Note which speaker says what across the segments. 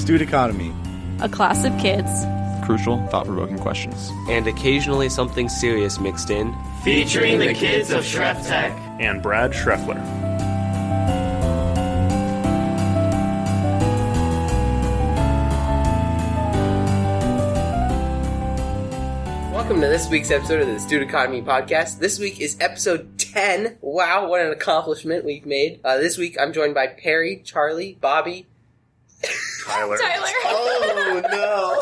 Speaker 1: StuDichotomy.
Speaker 2: A class of kids.
Speaker 3: Crucial, thought-provoking questions.
Speaker 4: And occasionally something serious mixed in.
Speaker 5: Featuring the kids of Shref Tech.
Speaker 6: And Brad Schreffler.
Speaker 4: Welcome to this week's episode of the StuDichotomy podcast. This week is episode 10. Wow, what an accomplishment we've made. This week I'm joined by Perry, Charlie, Bobby,
Speaker 6: Tyler.
Speaker 4: Oh no.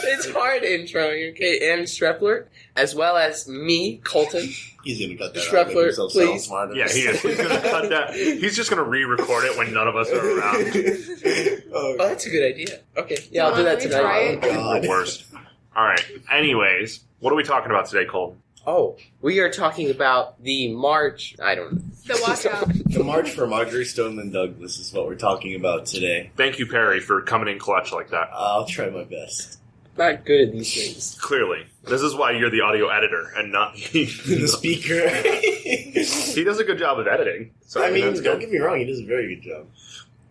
Speaker 4: It's hard introing, okay? And Schreffler, as well as me, Colton.
Speaker 7: He's going to cut that
Speaker 4: Schreffler,
Speaker 7: out.
Speaker 4: please.
Speaker 6: Yeah, he is. He's going to cut that. He's just going to re-record it when none of us are around.
Speaker 4: Oh, that's a good idea. Okay, yeah, I'll do that tonight.
Speaker 7: Oh, God.
Speaker 6: The worst. All right. Anyways, what are we talking about today, Colton?
Speaker 4: Oh, we are talking about the March. I don't know.
Speaker 2: The walkout.
Speaker 7: The March for Marjory Stoneman Douglas is what we're talking about today.
Speaker 6: Thank you, Perry, for coming in clutch like that.
Speaker 7: I'll try my best.
Speaker 4: Not good at these things.
Speaker 6: Clearly. This is why you're the audio editor and not me.
Speaker 7: The speaker.
Speaker 6: He does a good job of editing. So
Speaker 7: I mean,
Speaker 6: that's
Speaker 7: don't
Speaker 6: good.
Speaker 7: get me wrong, he does a very good job.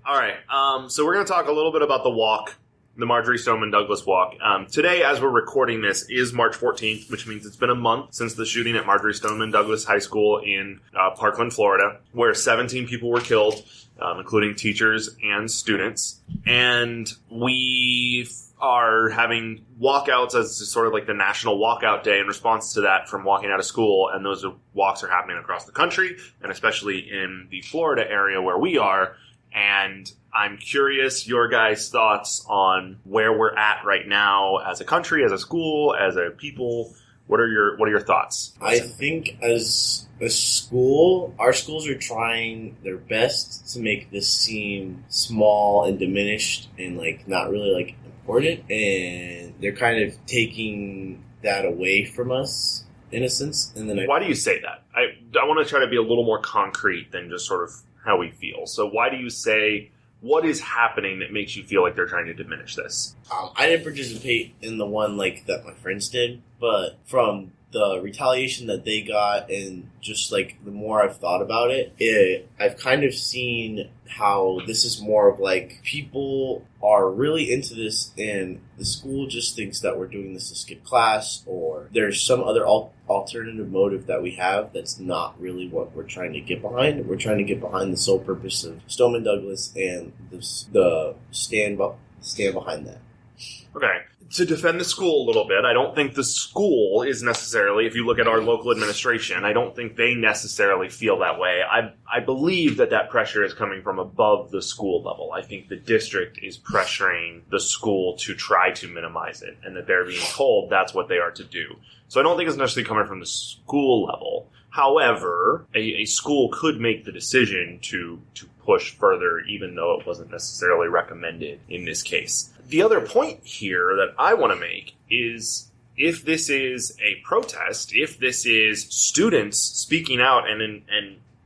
Speaker 6: All right. So we're going to talk a little bit about the walk, the Marjory Stoneman Douglas walk. Today, as we're recording this, is March 14th, which means it's been a month since the shooting at Marjory Stoneman Douglas High School in Parkland, Florida, where 17 people were killed, including teachers and students. And we are having walkouts as sort of like the National Walkout Day in response to that from walking out of school. And those walks are happening across the country, and especially in the Florida area where we are. And I'm curious your guys' thoughts on where we're at right now as a country, as a school, as a people. What are your thoughts?
Speaker 7: I think as a school, our schools are trying their best to make this seem small and diminished and like not really like important, and they're kind of taking that away from us in a sense. And then
Speaker 6: Why do you say that? I want to try to be a little more concrete than just sort of how we feel. So why do you say, what is happening that makes you feel like they're trying to diminish this?
Speaker 7: I didn't participate in the one like that my friends did, but from the retaliation that they got and just like the more I've thought about it, I've kind of seen how this is more of like people are really into this and the school just thinks that we're doing this to skip class, or there's some other alternative motive that we have that's not really what we're trying to get behind. We're trying to get behind the sole purpose of Stoneman Douglas and the stand behind that.
Speaker 6: Okay. To defend the school a little bit, I don't think the school is necessarily, if you look at our local administration, I don't think they necessarily feel that way. I believe that pressure is coming from above the school level. I think the district is pressuring the school to try to minimize it, and that they're being told that's what they are to do. So I don't think it's necessarily coming from the school level. However, a school could make the decision to push further, even though it wasn't necessarily recommended in this case. The other point here that I want to make is if this is a protest, if this is students speaking out and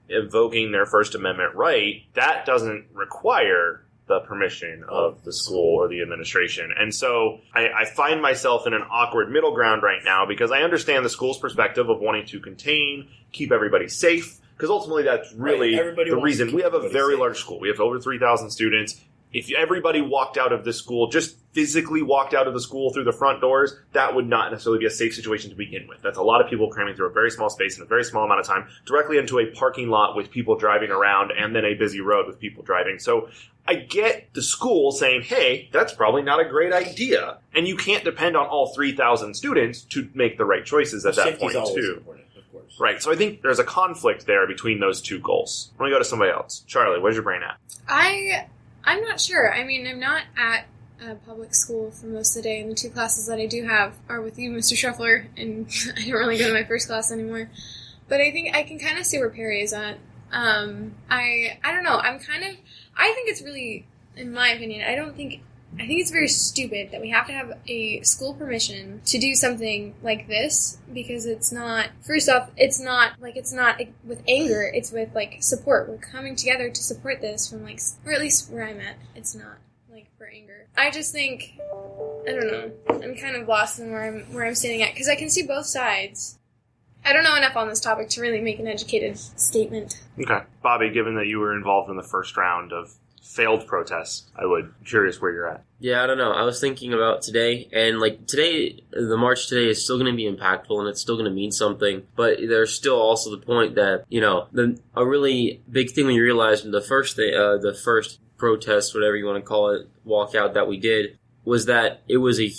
Speaker 6: invoking their First Amendment right, that doesn't require the permission of the school or the administration. And so I find myself in an awkward middle ground right now because I understand the school's perspective of wanting to contain, keep everybody safe, because ultimately that's really the reason. We have a very large school. We have over 3,000 students. If everybody walked out of this school, just physically walked out of the school through the front doors, that would not necessarily be a safe situation to begin with. That's a lot of people cramming through a very small space in a very small amount of time, directly into a parking lot with people driving around and then a busy road with people driving. So I get the school saying, hey, that's probably not a great idea. And you can't depend on all 3,000 students to make the right choices at that point, too.
Speaker 7: Important, of course.
Speaker 6: Right. So I think there's a conflict there between those two goals. I'm going to go to somebody else. Charlie, where's your brain at?
Speaker 2: I'm not sure. I mean, I'm not at a public school for most of the day, and the two classes that I do have are with you, Mr. Schreffler, and I don't really go to my first class anymore. But I think I can kind of see where Perry is at. I don't know. I think it's really, in my opinion, I think it's very stupid that we have to have a school permission to do something like this, because it's not, first off, it's not with anger, it's with, like, support. We're coming together to support this from, like, or at least where I'm at, it's not, like, for anger. I just think, I don't know, I'm kind of lost in where I'm standing at, because I can see both sides. I don't know enough on this topic to really make an educated statement.
Speaker 6: Okay. Bobby, given that you were involved in the first round of failed protests. I'm curious where you're at.
Speaker 1: Yeah, I don't know. I was thinking about today, and today, the march today is still going to be impactful, and it's still going to mean something. But there's still also the point that a really big thing when you realize the first protest, whatever you want to call it, walkout that we did, was that it was a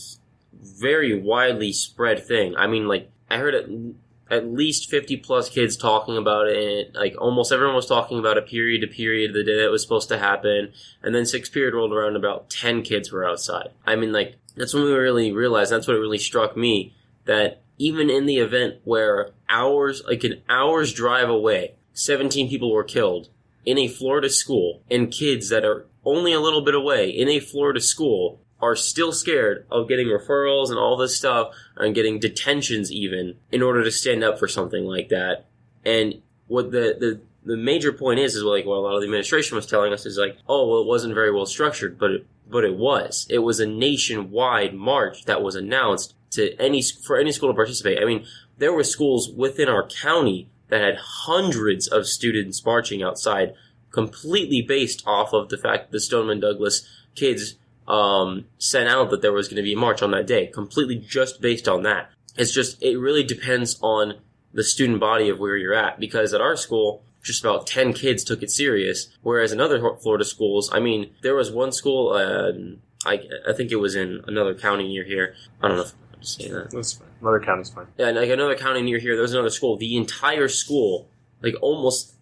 Speaker 1: very widely spread thing. I mean, I heard at least 50 plus kids talking about it, and almost everyone was talking about it period to period the day that it was supposed to happen, and then 6th period rolled around and about 10 kids were outside. I mean, that's when we really realized, that's what really struck me, that even in the event where an hour's drive away, 17 people were killed in a Florida school, and kids that are only a little bit away in a Florida school are still scared of getting referrals and all this stuff and getting detentions even in order to stand up for something like that. And what the major point is what a lot of the administration was telling us is it wasn't very well structured, but it was. It was a nationwide march that was announced for any school to participate. I mean, there were schools within our county that had hundreds of students marching outside, completely based off of the fact that the Stoneman Douglas kids sent out that there was going to be a march on that day, completely just based on that. It really depends on the student body of where you're at, because at our school, just about 10 kids took it serious, whereas in other Florida schools, I mean, there was one school, I think it was in another county near here. I don't know if I'm saying that.
Speaker 6: That's fine. Another county's fine.
Speaker 1: Yeah, another county near here, there was another school. The entire school, it was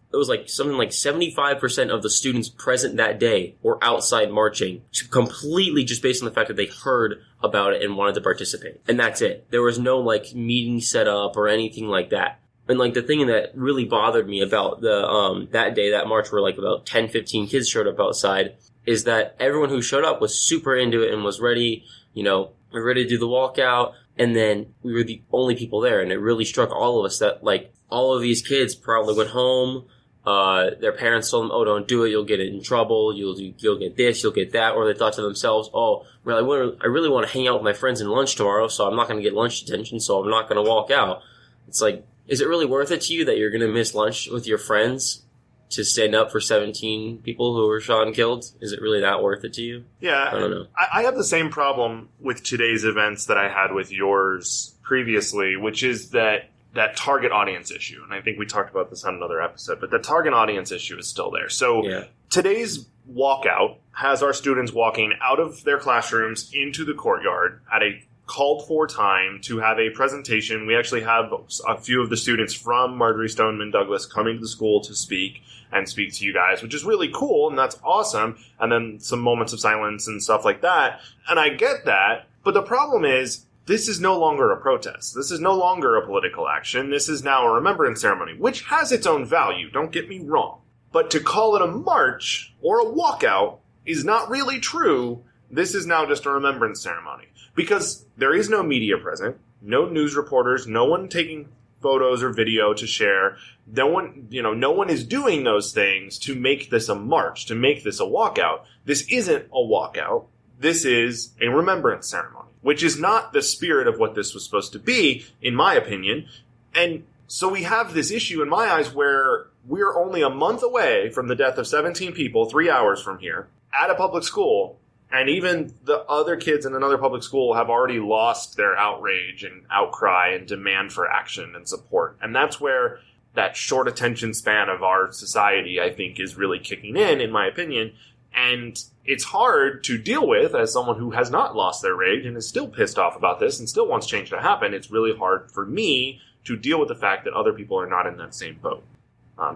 Speaker 1: something like 75% of the students present that day were outside marching, completely just based on the fact that they heard about it and wanted to participate. And that's it. There was no meeting set up or anything like that. And the thing that really bothered me about that day, that march, where about 10, 15 kids showed up outside, is that everyone who showed up was super into it and was ready, ready to do the walkout. And then we were the only people there. And it really struck all of us that all of these kids probably went home. Their parents told them, "Oh, don't do it. You'll get in trouble. You'll get this. You'll get that." Or they thought to themselves, "Oh, well, I really want to hang out with my friends in lunch tomorrow, so I'm not going to get lunch detention. So I'm not going to walk out." It's is it really worth it to you that you're going to miss lunch with your friends to stand up for 17 people who were shot and killed? Is it really that worth it to you?
Speaker 6: Yeah,
Speaker 1: I don't know.
Speaker 6: I have the same problem with today's events that I had with yours previously, which is that target audience issue. And I think we talked about this on another episode, but the target audience issue is still there. So Today's walkout has our students walking out of their classrooms into the courtyard at a called for time to have a presentation. We actually have a few of the students from Marjory Stoneman Douglas coming to the school to speak to you guys, which is really cool, and that's awesome. And then some moments of silence and stuff like that. And I get that, but the problem is, this is no longer a protest. This is no longer a political action. This is now a remembrance ceremony, which has its own value, don't get me wrong. But to call it a march or a walkout is not really true. This is now just a remembrance ceremony. Because there is no media present, no news reporters, no one taking photos or video to share. No one is doing those things to make this a march, to make this a walkout. This isn't a walkout. This is a remembrance ceremony, which is not the spirit of what this was supposed to be, in my opinion. And so we have this issue, in my eyes, where we're only a month away from the death of 17 people, 3 hours from here, at a public school, and even the other kids in another public school have already lost their outrage and outcry and demand for action and support. And that's where that short attention span of our society, I think, is really kicking in my opinion. And it's hard to deal with as someone who has not lost their rage and is still pissed off about this and still wants change to happen. It's really hard for me to deal with the fact that other people are not in that same boat.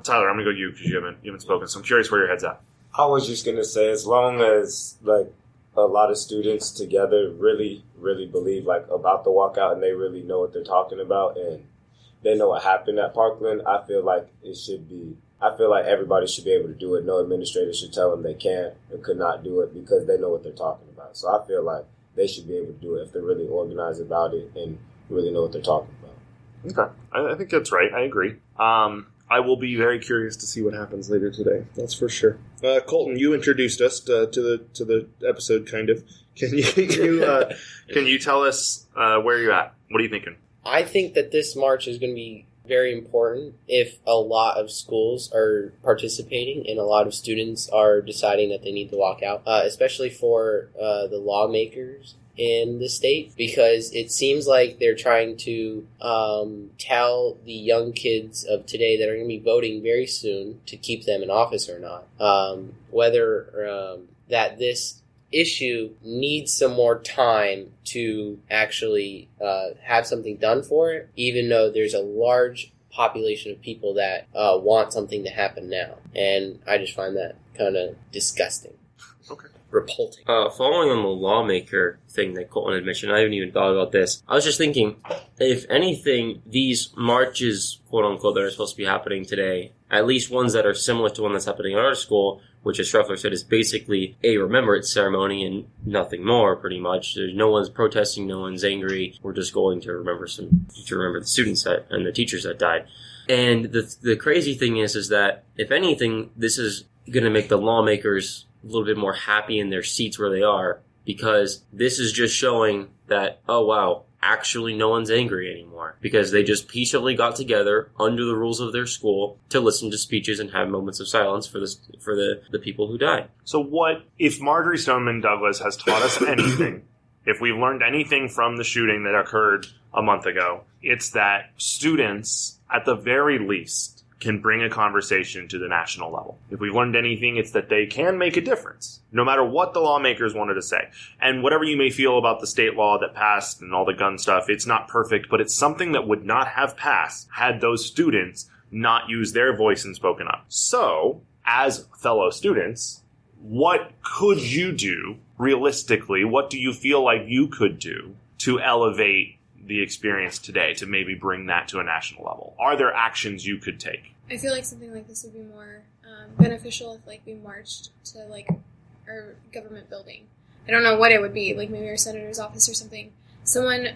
Speaker 6: Tyler, I'm going to go to you because you haven't spoken. So I'm curious where your head's at.
Speaker 8: I was just going to say, as long as a lot of students together really, really believe about the walkout and they really know what they're talking about and they know what happened at Parkland, I feel like everybody should be able to do it. No administrator should tell them they can't and could not do it because they know what they're talking about. So I feel like they should be able to do it if they're really organized about it and really know what they're talking about.
Speaker 6: Okay. I think that's right. I agree. I will be very curious to see what happens later today. That's for sure. Colton, you introduced us to the episode, kind of. Can you tell us where you're at? What are you thinking?
Speaker 4: I think that this march is going to be very important if a lot of schools are participating and a lot of students are deciding that they need to walk out, especially for the lawmakers in the state, because it seems like they're trying to tell the young kids of today that are going to be voting very soon to keep them in office or not, whether that this issue needs some more time to actually have something done for it, even though there's a large population of people that want something to happen now. And I just find that kind of disgusting.
Speaker 6: Okay.
Speaker 4: Revolting.
Speaker 1: Following on the lawmaker thing that Colton had mentioned, I haven't even thought about this. I was just thinking, if anything, these marches, quote unquote, that are supposed to be happening today, at least ones that are similar to one that's happening at our school, which, as Schreffler said, is basically a remembrance ceremony and nothing more, pretty much. There's no one's protesting, no one's angry. We're just going to remember the students and the teachers that died. And the crazy thing is that, if anything, this is going to make the lawmakers a little bit more happy in their seats where they are, because this is just showing that, oh wow, actually no one's angry anymore, because they just peacefully got together under the rules of their school to listen to speeches and have moments of silence for the people who died.
Speaker 6: So what, if Marjory Stoneman Douglas has taught us anything, if we've learned anything from the shooting that occurred a month ago, it's that students, at the very least, can bring a conversation to the national level. If we've learned anything, it's that they can make a difference, no matter what the lawmakers wanted to say. And whatever you may feel about the state law that passed and all the gun stuff, it's not perfect, but it's something that would not have passed had those students not used their voice and spoken up. So, as fellow students, what could you do, realistically, what do you feel like you could do to elevate the experience today, to maybe bring that to a national level? Are there actions you could take?
Speaker 2: I feel like something like this would be more beneficial if, like, we marched to, like, our government building. I don't know what it would be, like maybe our senator's office or something. Someone,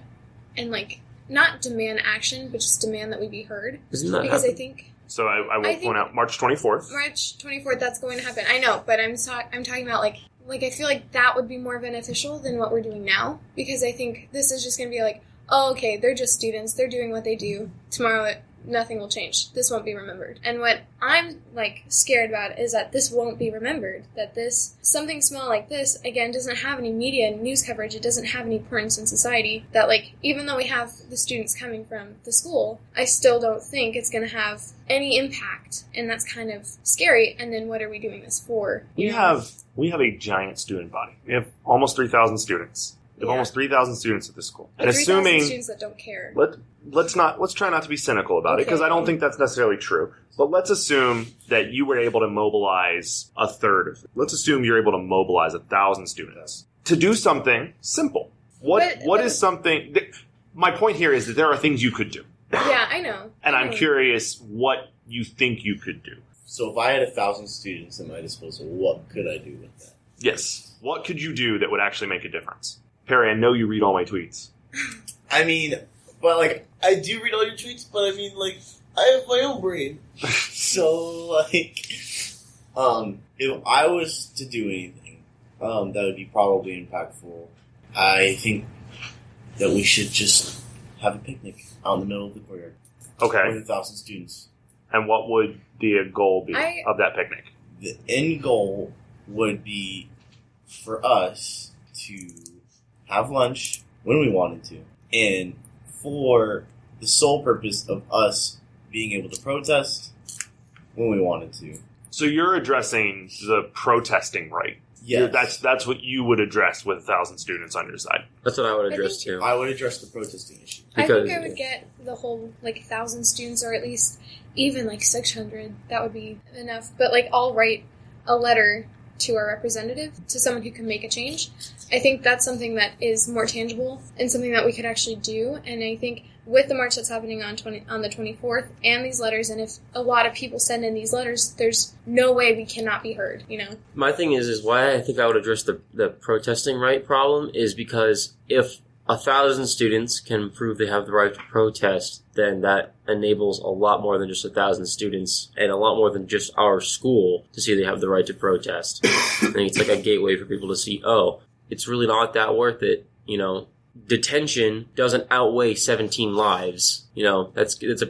Speaker 2: and, like, not demand action, but just demand that we be heard.
Speaker 1: Isn't that
Speaker 2: because
Speaker 1: happen?
Speaker 2: I think...
Speaker 6: So I will point out March 24th.
Speaker 2: March 24th, that's going to happen. I know, but I'm talking about, like I feel like that would be more beneficial than what we're doing now, because I think this is just going to be like, oh, okay, they're just students, they're doing what they do. Tomorrow, nothing will change. This won't be remembered. And what I'm, like, scared about is that this won't be remembered. That something small like this, again, doesn't have any media and news coverage. It doesn't have any importance in society. That, like, even though we have the students coming from the school, I still don't think it's going to have any impact. And that's kind of scary. And then what are we doing this for?
Speaker 6: We have a giant student body. We have almost 3,000 students. We have almost 3,000 students at this school. And
Speaker 2: 3,000
Speaker 6: assuming
Speaker 2: students that don't care.
Speaker 6: Let's try not to be cynical about it, because I don't think that's necessarily true. But let's assume that you were able to mobilize a third of it. Let's assume you're able to mobilize 1,000 students to do something simple. What is something? My point here is that there are things you could do.
Speaker 2: Yeah, I know.
Speaker 6: And I'm curious what you think you could do.
Speaker 7: So if I had 1,000 students at my disposal, what could I do with that?
Speaker 6: Yes. What could you do that would actually make a difference? Perry, I know you read all my tweets.
Speaker 7: I mean, but, like, I do read all your tweets, but I mean, like, I have my own brain. So, like, if I was to do anything, that would be probably impactful. I think that we should just have a picnic out in the middle of the courtyard.
Speaker 6: Okay.
Speaker 7: With 1,000 students.
Speaker 6: And what would the goal be of that picnic?
Speaker 7: The end goal would be for us to have lunch when we wanted to, and for the sole purpose of us being able to protest when we wanted to.
Speaker 6: So you're addressing the protesting right?
Speaker 7: Yes.
Speaker 6: That's what you would address with 1,000 students on your side.
Speaker 1: That's what I would address too.
Speaker 7: I would address the protesting issue.
Speaker 2: I think I would get the whole, like, 1,000 students, or at least even, like, 600. That would be enough. But, like, I'll write a letter to our representative, to someone who can make a change. I think that's something that is more tangible and something that we could actually do. And I think with the march that's happening on the 24th and these letters, and if a lot of people send in these letters, there's no way we cannot be heard, you know?
Speaker 1: My thing is why I think I would address the protesting right problem is because if 1,000 students can prove they have the right to protest, then that enables a lot more than just 1,000 students and a lot more than just our school to see they have the right to protest. I think it's like a gateway for people to see, oh, it's really not that worth it. You know, detention doesn't outweigh 17 lives. You know, it's a